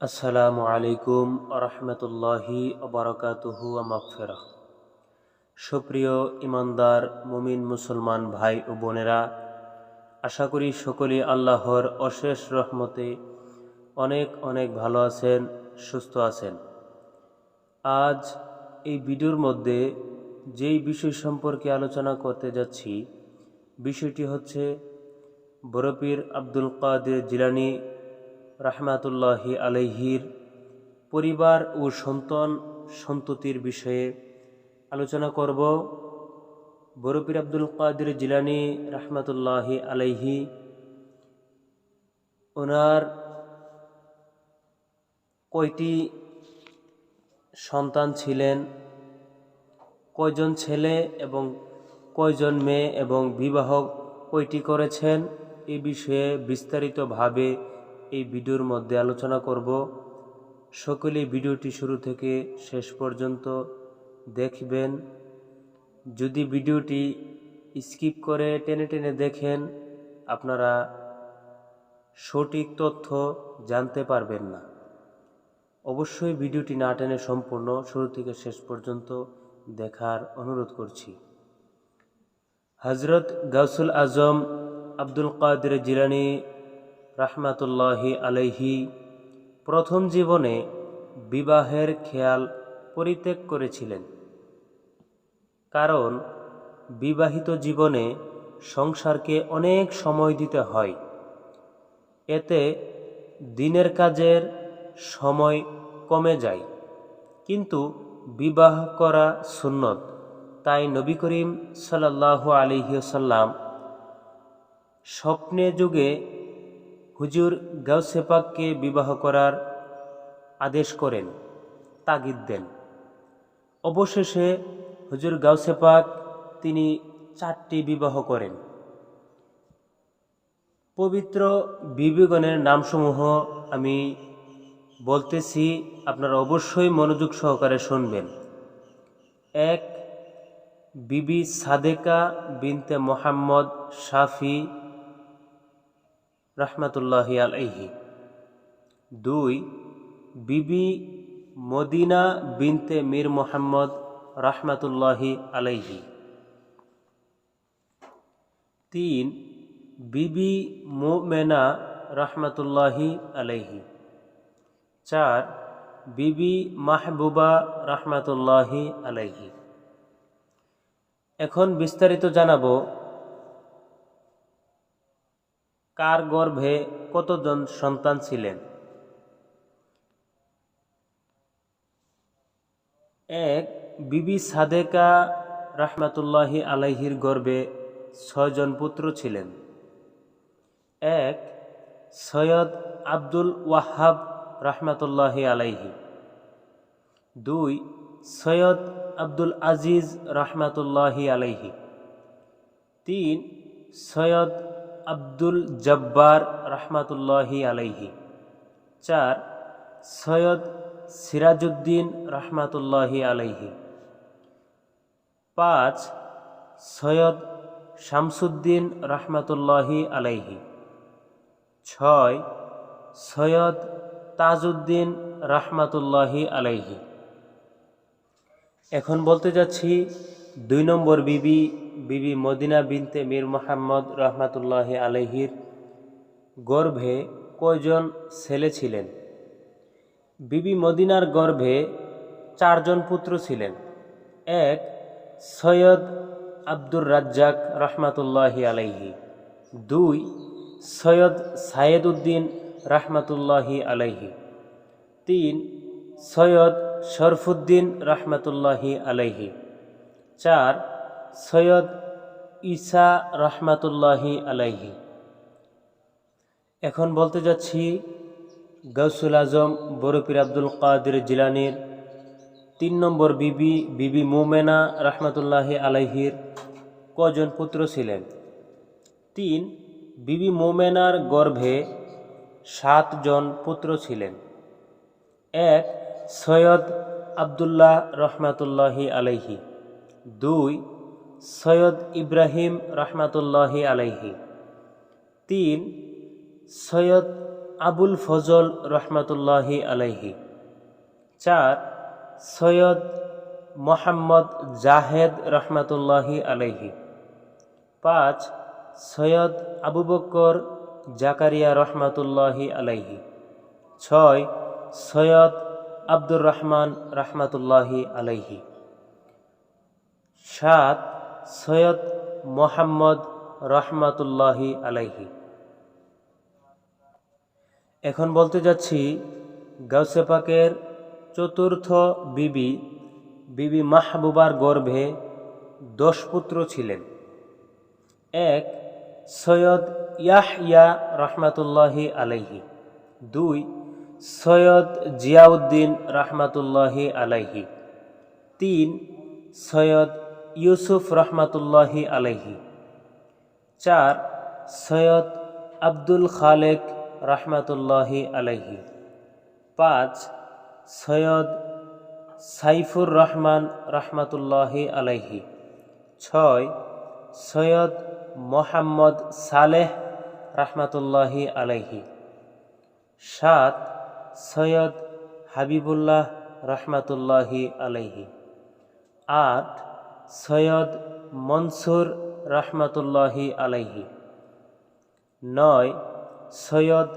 আসসালামু আলাইকুম রহমতুল্লাহি ওবরাকাতুহু ওয়া মাগফিরাহ। সুপ্রিয় ইমানদার মুমিন মুসলমান ভাই ও বোনেরা, আশা করি সকলেই আল্লাহর অশেষ রহমতে অনেক অনেক ভালো আছেন, সুস্থ আছেন। আজ এই ভিডিওর মধ্যে যেই বিষয় সম্পর্কে আলোচনা করতে যাচ্ছি, বিষয়টি হচ্ছে বড়পীর আব্দুল কাদের জিলানী রাহমাতুল্লাহি আলাইহির পরিবার ও সন্তান সন্ততির বিষয়ে আলোচনা করব। বড়পীর আব্দুল কাদের জিলানী রাহমাতুল্লাহি আলাইহি ওনার কয়টি সন্তান ছিলেন, কয়জন ছেলে এবং কয়জন মেয়ে এবং বিবাহ কয়টি করেছেন, এই বিষয়ে বিস্তারিতভাবে এই ভিডিওর মধ্যে আলোচনা করব। সকলেই ভিডিওটি শুরু থেকে শেষ পর্যন্ত দেখবেন। যদি ভিডিওটি স্কিপ করে টেনে টেনে দেখেন, আপনারা সঠিক তথ্য জানতে পারবেন না। অবশ্যই ভিডিওটি না টেনে সম্পূর্ণ শুরু থেকে শেষ পর্যন্ত দেখার অনুরোধ করছি। হযরত গাউসুল আজম আব্দুল কাদের জিলানী রাহমাতুল্লাহি আলাইহি প্রথম জীবনে বিবাহের খেয়াল পরিত্যাগ করেছিলেন, কারণ বিবাহিত জীবনে সংসারকে অনেক সময় দিতে হয়। এতে দিনের কাজের সময় কমে যায়, কিন্তু বিবাহ করা সুন্নত। তাই নবী করিম সাল্লাল্লাহু আলাইহি ওয়াসাল্লাম স্বপ্নে যুগে হুজুর গাউসে পাককে বিবাহ করার আদেশ করেন, তাগিদ দেন। অবশেষে হুজুর গাউসে পাক তিনি 4টি বিবাহ করেন। পবিত্র বিবিগণের নামসমূহ আমি বলতেছি, আপনারা অবশ্যই মনোযোগ সহকারে শুনবেন। 1, বিবি সাদেকা বিনতে মোহাম্মদ শাফি রাহমাতুল্লাহি আলাইহি। 2, বিবি মদিনা বিনতে মীর মোহাম্মদ রাহমাতুল্লাহি আলাইহি। 3, বিবি মুমেনা রাহমাতুল্লাহি আলাইহি। 4, বিবি মাহবুবা রাহমাতুল্লাহি আলাইহি। এখন বিস্তারিত জানাবো কার গর্ভে কতজন সন্তান ছিলেন। 1, বিবি সাদেকা রাহমাতুল্লাহি আলাইহির গর্ভে 6 জন পুত্র ছিলেন। 1, সৈয়দ আব্দুল ওয়াহাব রাহমাতুল্লাহি আলাইহি। 2, সৈয়দ আব্দুল আজিজ রাহমাতুল্লাহি আলাইহি। 3, সৈয়দ আব্দুল জব্বার রাহমাতুল্লাহি আলাইহি। 4, সৈয়দ সিরাজউদ্দিন রাহমাতুল্লাহি আলাইহি। 5, সৈয়দ শামসুদ্দিন রাহমাতুল্লাহি আলাইহি। 6, সৈয়দ তাজউদ্দিন রাহমাতুল্লাহি আলাইহি। এখন বলতে যাচ্ছি 2 নম্বর বিবি, বিবি মদিনা বিনতে মীর মোহাম্মদ রাহমাতুল্লাহি আলাইহির গর্ভে কয়জন ছেলে ছিলেন। বিবি মদিনার গর্ভে 4 জন পুত্র ছিলেন। 1, সৈয়দ আব্দুর রাজ্জাক রাহমাতুল্লাহি আলাইহি। 2, সৈয়দ সায়েদ উদ্দিন রাহমাতুল্লাহি আলাইহি। 3, সৈয়দ শরফুদ্দিন রাহমাতুল্লাহি আলাইহি। 4, সৈয়দ ঈসা রাহমাতুল্লাহি আলাইহি। এখন বলতে যাচ্ছি গাউসুল আজম বড়পীর আব্দুল কাদের জিলানীর 3 নম্বর বিবি, বিবি মুমেনা রাহমাতুল্লাহি আলাইহির কজন পুত্র ছিলেন। 3, বিবি মুমেনার গর্ভে 7 জন পুত্র ছিলেন। 1, সৈয়দ আব্দুল্লাহ রহমাতুল্লাহি আলাইহি। 2, সৈয়দ ইব্রাহিম রহমাতুল্লাহি আলাইহি। 3, সৈয়দ আবুল ফজল রহমাতুল্লাহি আলাইহি। 4 সৈয়দ মোহাম্মদ জাহেদ রহমাতুল্লাহি আলাইহি। 5 সৈয়দ আবু বকর জাকারিয়া রহমাতুল্লাহি আলাইহি। 6 সৈয়দ আব্দুর রহমান রহমাতুল্লাহি আলাইহি। 7 সৈয়দ মোহাম্মদ রহমাতুল্লাহি আলাইহি। এখন বলতে যাচ্ছি গাউসে পাকের চতুর্থ বিবি বিবি মাহবুবার গর্ভে 10 পুত্র ছিলেন। 1 সৈয়দ ইয়াহইয়া রহমাতুল্লাহি আলাইহি। 2 সৈয়দ জিয়াউদ্দিন রহমাতুল্লাহি আলাইহি। 3 সৈয়দ ইউসুফ রহমাতুল্লাহি আলাইহি। 4 সৈয়দ আব্দুল খালেক রহমাতুল্লাহি আলাইহি। 5 সৈয়দ সাইফুর রহমান রহমাতুল্লাহি আলাইহি। 6 সৈয়দ মোহাম্মদ সালেহ রহমাতুল্লাহি আলাইহি। 7 সৈয়দ হাবিবুল্লাহ রহমাতুল্লাহি আলাইহি। 8 সৈয়দ মনসুর রহমাতুল্লাহি আলাইহি। 9 সৈয়দ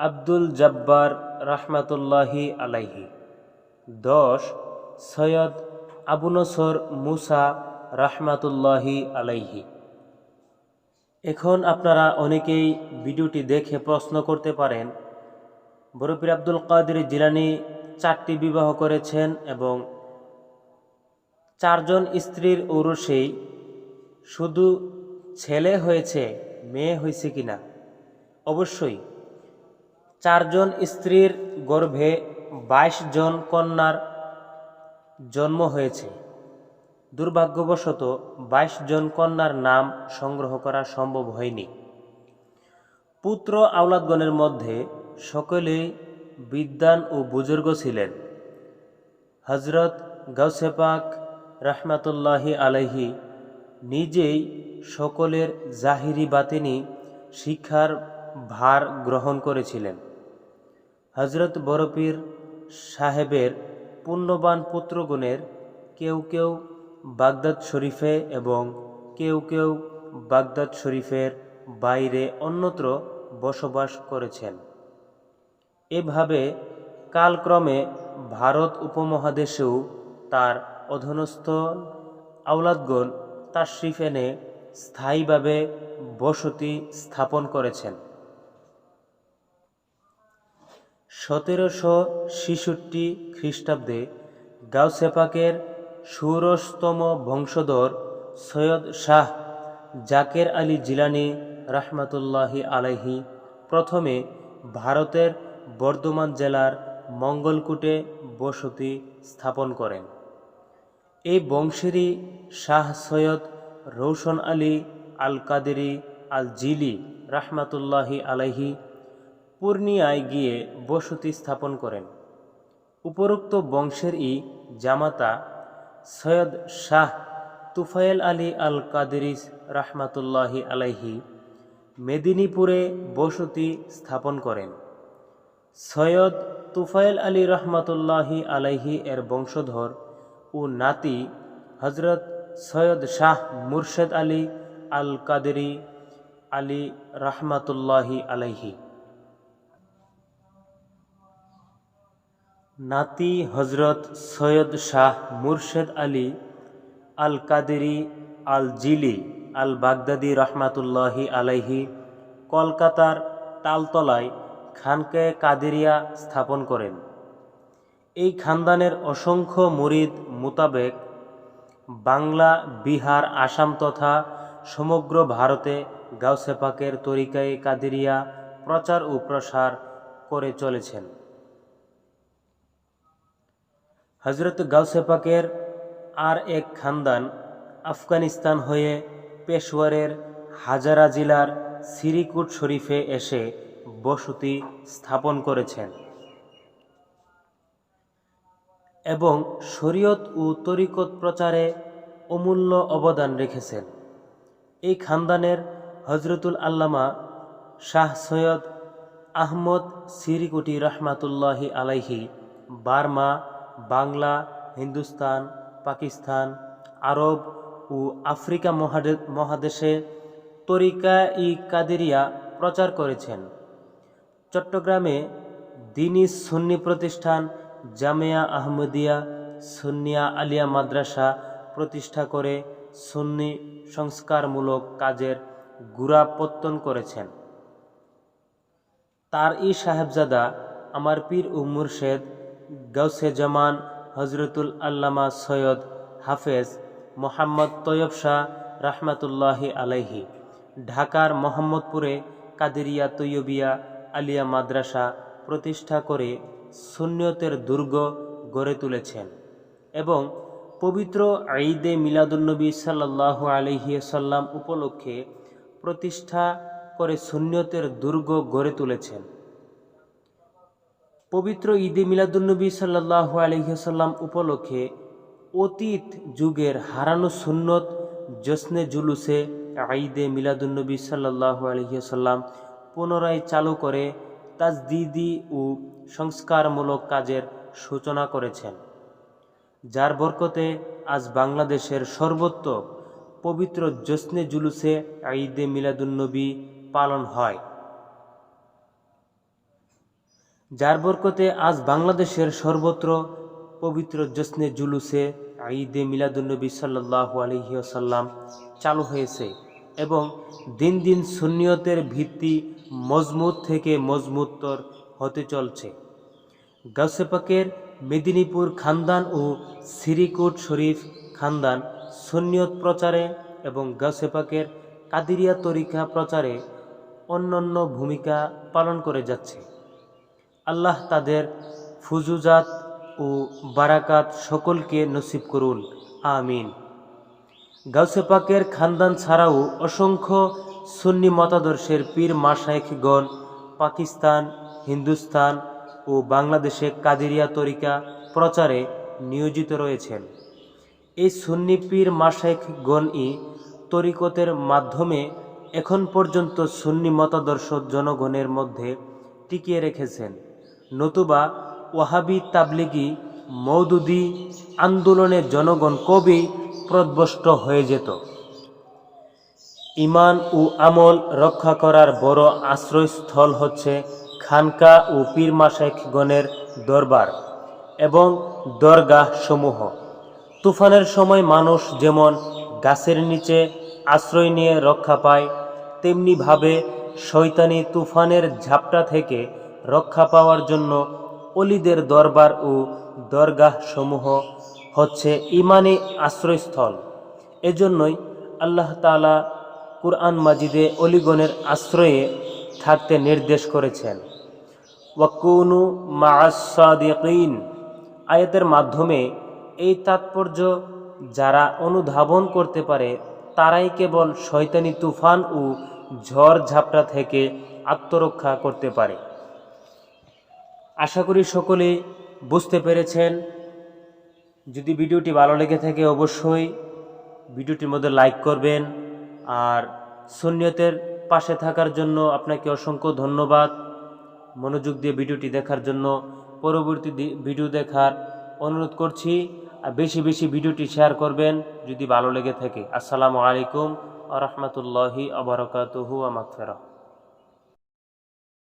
আব্দুল জব্বার রহমাতুল্লাহি আলাইহি। 10 সৈয়দ আবু নসর মুসা রহমাতুল্লাহি আলাইহি। এখন আপনারা অনেকেই ভিডিওটি দেখে প্রশ্ন করতে পারেন, বড় পীর আব্দুল কাদের জিলানী 4টি বিবাহ করেছেন এবং 4 জন স্ত্রীর ঔরসেই শুধু ছেলে হয়েছে, মেয়ে হয়েছে কিনা? অবশ্যই 4 জন স্ত্রীর গর্ভে 22 জন কন্যার জন্ম হয়েছে। দুর্ভাগ্যবশত 22 জন কন্যার নাম সংগ্রহ করা সম্ভব হয়নি। পুত্র আওলাদগণের মধ্যে সকলেই বিদ্বান ও বুজুর্গ ছিলেন। হযরত গাউসে পাক রহমাতুল্লাহি আলাইহি নিজেই সকলের জাহিরি বাতিনি শিক্ষার ভার গ্রহণ করেছিলেন। হযরত বড় পীর সাহেবের পুণ্যবান পুত্রগণের কেউ কেউ বাগদাদ শরীফে এবং কেউ কেউ বাগদাদ শরীফের বাইরে অন্যত্র বসবাস করেছেন। এভাবে কালক্রমে ভারত উপমহাদেশেও তার অধীনস্থ আওলাদগণ তাশরিফ এনে স্থায়ীভাবে বসতি স্থাপন করেছেন। 1766 খ্রিস্টাব্দে গাউসে পাকের ষোড়শতম বংশধর সৈয়দ শাহ জাকের আলী জিলানী রহমাতুল্লাহি আলাইহি প্রথমে ভারতের বর্ধমান জেলার মঙ্গলকোটে বসতি স্থাপন করেন। এই বংশেরই শাহ সৈয়দ রৌশন আলী আল কাদেরি আল জিলি রহমাতুল্লাহি আলাইহি পূর্ণিয়ায় গিয়ে বসতি স্থাপন করেন। উপরোক্ত বংশেরই জামাতা সৈয়দ শাহ তুফাইল আলী আল কাদেরি রহমাতুল্লাহি আলাইহি মেদিনীপুরে বসতি স্থাপন করেন। সৈয়দ তুফাইল আলী রহমাতুল্লাহি আলাইহি এর বংশধর ও নাতি হযরত সৈয়দ শাহ মুর্শেদ আলী আল কাদেরি আলী রহমাতুল্লাহি আলাইহি। নাতি হযরত সৈয়দ শাহ মুর্শেদ আলী আল কাদেরি আল জিলি আল বাগদাদি রহমাতুল্লাহি আলাইহি কলকাতার তালতলায় খানকায়ে কাদেরিয়া স্থাপন করেন। এই খানদানের অসংখ্য মুরিদ মোতাবেক বাংলা, বিহার, আসাম তথা সমগ্র ভারতে গাউসে পাকের তরিকায়ে কাদেরিয়া প্রচার ও প্রসার করে চলেছেন। হযরত গাউসে পাকের আর এক খানদান আফগানিস্তান হয়ে পেশওয়ারের হাজারা জেলার সিরিকুট শরীফে এসে বসতি স্থাপন করেছেন এবং শরীয়ত ও তরিকত প্রচারে অমূল্য অবদান রেখেছেন। এই খানদানের হযরতুল আল্লামা শাহ সৈয়দ আহমদ সিরিকুটি রহমাতুল্লাহি আলাইহি বার্মা, বাংলা, হিন্দুস্তান, পাকিস্তান, আরব ও আফ্রিকা মহাদেশে তরিকা-ই কাদেরিয়া প্রচার করেছেন। চট্টগ্রামে দ্বীনি সুন্নি প্রতিষ্ঠান জামিয়া আহমদিয়া সুন্নিয়া আলিয়া মাদ্রাসা প্রতিষ্ঠা করে সুন্নি সংস্কারমূলক কাজের গোড়াপত্তন করেছেন। তার সাহেবজাদা আমার পীর ও মুর্শেদ গাউসে জামান হজরতুল আল্লামা সৈয়দ হাফেজ মোহাম্মদ তৈয়ব শাহ রহমাতুল্লাহি আলাইহি ঢাকার মোহাম্মদপুরে কাদেরিয়া তৈয়বিয়া আলিয়া মাদ্রাসা প্রতিষ্ঠা করে সুন্নিয়তের দুর্গ গড়ে তুলেছেন এবং পবিত্র ঈদে মিলাদুন্নবী সাল্লাল্লাহু আলাইহি সাল্লাম উপলক্ষে প্রতিষ্ঠা করে সুন্নিয়তের দুর্গ গড়ে তুলেছেন। পবিত্র ঈদে মিলাদুন্নবী সাল্লাল্লাহু আলাইহি সাল্লাম উপলক্ষে অতীত যুগের হারানো সুন্নত জশ্নে জুলুসে ঈদে মিলাদুন্নবী সাল্লাল্লাহু আলাইহি সাল্লাম পুনরায় চালু করে তাজদিদি ও সংস্কারমূলক কাজের সূচনা করেছেন, যার বরকতে আজ বাংলাদেশের সর্বত্র পবিত্র জশ্নে জুলুসে ঈদে মিলাদুন্নবী পালন হয়। যার বরকতে আজ বাংলাদেশের সর্বত্র পবিত্র জশ্নে জুলুসে ঈদে মিলাদুন্নবী সাল্লাল্লাহু আলাইহি ওয়াসাল্লাম চালু হয়েছে এবং দিন দিন সুন্নিয়তের ভিত্তি মজবুত থেকে মজবুততর হতে চলছে। গাউসে পাকের মেদিনীপুর খানদান ও সিরিকুট শরীফ খানদান সুন্নিয়ত প্রচারে এবং গাউসে পাকের কাদেরিয়া তরিকা প্রচারে অনন্য ভূমিকা পালন করে যাচ্ছে। আল্লাহ তাদের ফুজুজাত ও বারাকাত সকলকে নসিব করুন, আমিন। গাউসে পাকের খানদান ছাড়াও অসংখ্য সুন্নি মতাদর্শের পীর মাশায়েখগণ পাকিস্তান, হিন্দুস্তান ও বাংলাদেশে কাদেরিয়া তরিকা প্রচারে নিয়োজিত রয়েছেন। এই সুন্নি পীর মাশায়েখগণই তরিকতের মাধ্যমে এখন পর্যন্ত সুন্নি মতাদর্শ জনগণের মধ্যে টিকিয়ে রেখেছেন, নতুবা ওয়াহাবি তাবলিগি মওদুদি আন্দোলনে জনগণ কবে প্রদবষ্ট হয়ে যেত। ঈমান ও আমল রক্ষা করার বড় আশ্রয়স্থল হচ্ছে খানকা ও পীর মাশায়েখগণের দরবার এবং দরগাহ সমূহ। তুফানের সময় মানুষ যেমন গাছের নিচে আশ্রয় নিয়ে রক্ষা পায়, তেমনিভাবে শয়তানি তুফানের ঝাপটা থেকে রক্ষা পাওয়ার জন্য অলিদের দরবার ও দরগাহ সমূহ হচ্ছে ঈমানি আশ্রয়স্থল। এজন্যই আল্লাহ তাআলা কুরআন মাজিদে অলিগণের আশ্রয়ে থাকতে নির্দেশ করেছেন। ওয়াকুনু মাআস সাদিকিন আয়াতের মাধ্যমে এই তাৎপর্য যারা অনুধাবন করতে পারে তারাই কেবল শয়তানি তুফান ও ঝড় ঝাপটা থেকে আত্মরক্ষা করতে পারে। আশা করি সকলে বুঝতে পেরেছেন। যদি ভিডিওটি ভালো লেগে থাকে অবশ্যই ভিডিওটির মধ্যে লাইক করবেন। আর সুন্নিয়তের পাশে থাকার জন্য আপনাকে অসংখ্য ধন্যবাদ। মনোযোগ দিয়ে ভিডিওটি দেখার জন্য পরবর্তী ভিডিও দেখার অনুরোধ করছি। আর বেশি বেশি ভিডিওটি শেয়ার করবেন যদি ভালো লেগে থাকে। আসসালামু আলাইকুম ওয়া রাহমাতুল্লাহি ওয়া বারাকাতুহু ওয়া মাগফিরাহ।